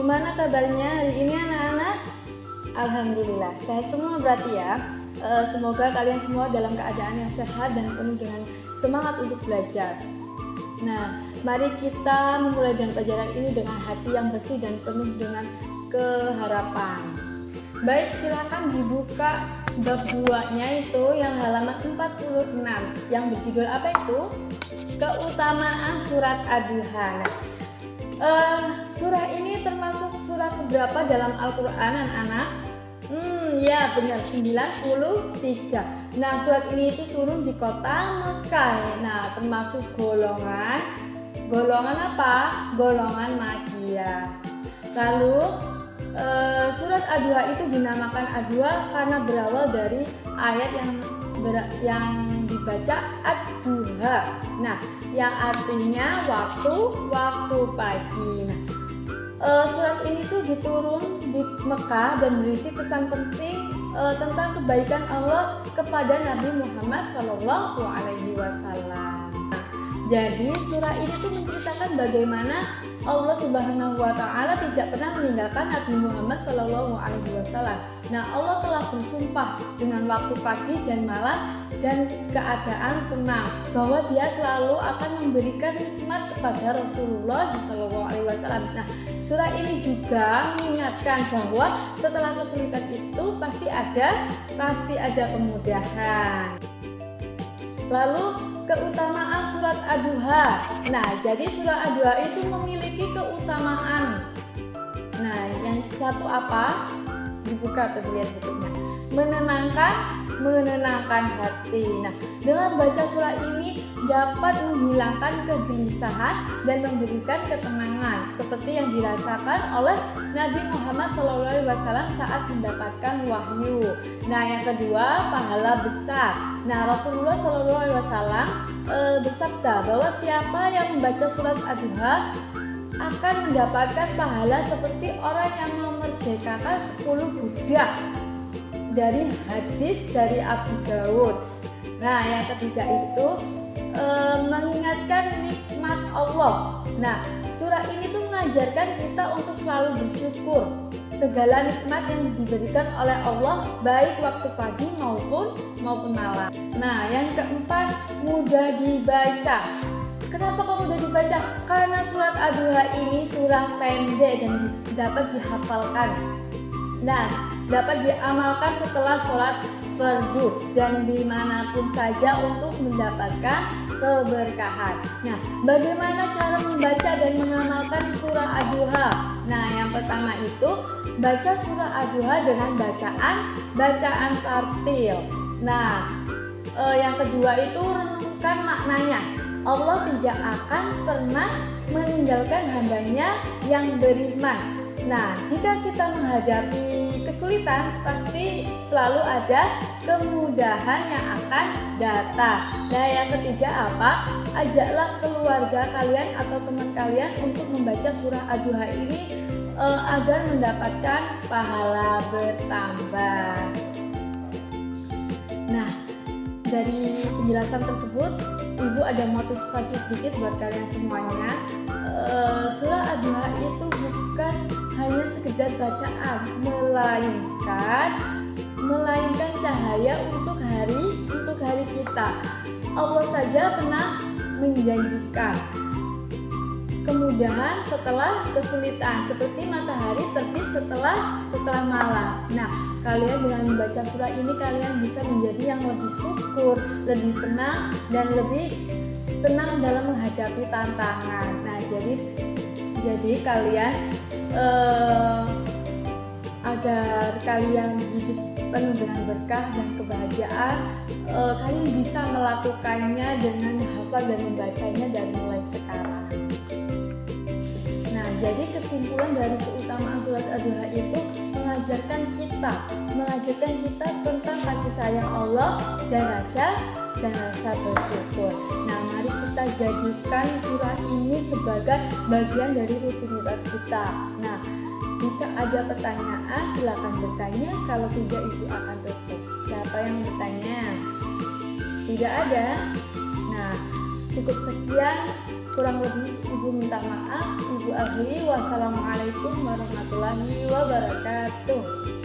Gimana kabarnya hari ini anak-anak? Alhamdulillah, sehat semua berarti ya. Semoga kalian semua dalam keadaan yang sehat dan penuh dengan semangat untuk belajar. Nah, mari kita memulai dengan pelajaran ini dengan hati yang bersih dan penuh dengan keharapan. Baik, silakan dibuka bab 2-nya itu yang halaman 46 yang berjudul apa itu? Keutamaan surat Ad-Duha. Surah ini termasuk surah keberapa dalam Al-Quran anak-anak? Ya benar, 93. Nah, surat ini itu turun di kota Mekah. Nah, termasuk golongan apa? Golongan Makkiyah. Lalu surat Ad-Duha itu dinamakan Ad-Duha karena berawal dari ayat yang dibaca Ad-Duha. Nah, yang artinya waktu pagi. Nah, surat ini tuh diturun di Mekah dan berisi pesan penting tentang kebaikan Allah kepada Nabi Muhammad SAW. Jadi surah ini tuh menceritakan bagaimana Allah Subhanahu wa Ta'ala tidak pernah meninggalkan Nabi Muhammad SAW. Nah, Allah telah bersumpah dengan waktu pagi dan malam dan keadaan tenang bahwa Dia selalu akan memberikan nikmat kepada Rasulullah SAW. Nah, surah ini juga mengingatkan bahwa setelah kesulitan itu pasti ada kemudahan. Lalu keutamaan surat Ad-Duha. Nah, jadi surat Ad-Duha itu memiliki keutamaan. Nah, yang satu apa? Dibuka atau dilihat bentuknya. Menenangkan hati. Nah, dengan baca surah ini dapat menghilangkan kegelisahan dan memberikan ketenangan seperti yang dirasakan oleh Nabi Muhammad SAW saat mendapatkan wahyu. Nah, yang kedua, pahala besar. Nah, Rasulullah SAW bersabda bahwa siapa yang membaca surat Ad-Duha akan mendapatkan pahala seperti orang yang memerdekakan 10 budak. Dari hadis dari Abu Dawud. Nah, yang ketiga itu mengingatkan nikmat Allah. Nah, surah ini tuh mengajarkan kita untuk selalu bersyukur segala nikmat yang diberikan oleh Allah baik waktu pagi maupun malam. Nah, yang keempat, mudah dibaca. Kenapa kok mudah dibaca? Karena surat Ad-Duha ini surah pendek dan dapat dihafalkan. Nah, dapat diamalkan setelah sholat fardu dan dimanapun saja untuk mendapatkan keberkahan. Nah, bagaimana cara membaca dan mengamalkan surah Ad-Duha? Nah, yang pertama itu baca surah Ad-Duha dengan bacaan tartil. Nah, yang kedua itu renungkan maknanya. Allah tidak akan pernah meninggalkan hambanya yang beriman. Nah, jika kita menghadapi kesulitan, pasti selalu ada kemudahan yang akan datang. Nah, yang ketiga apa? Ajaklah keluarga kalian atau teman kalian untuk membaca surah Ad-Duha ini agar mendapatkan pahala bertambah. Nah, dari penjelasan tersebut, Ibu ada motivasi sedikit buat kalian semuanya. Surah Ad-Duha itu bukan hanya sekedar bacaan, melainkan cahaya untuk hari kita. Allah saja pernah menjanjikan kemudahan setelah kesulitan, seperti matahari terbit setelah malam. Nah, kalian dengan membaca surah ini kalian bisa menjadi yang lebih syukur, lebih tenang dan lebih tenang dalam menghadapi tantangan. Nah, jadi kalian agar kalian hidup penuh dengan berkah dan kebahagiaan, kalian bisa melakukannya dengan menghafal dan membacanya dari mulai sekarang. Nah, jadi kesimpulan dari keutamaan surat Ad-Duha itu mengajarkan kita tentang kasih sayang Allah dan rasa bersyukur. Nah, mari kita jadikan surah ini sebagai bagian dari rutinitas kita. Nah, jika ada pertanyaan silakan bertanya, kalau tidak Ibu akan tutup. Siapa yang bertanya? Tidak ada? Nah, cukup sekian Kurang lebih Ibu minta maaf. Ibu akhiri. Wassalamualaikum warahmatullahi wabarakatuh.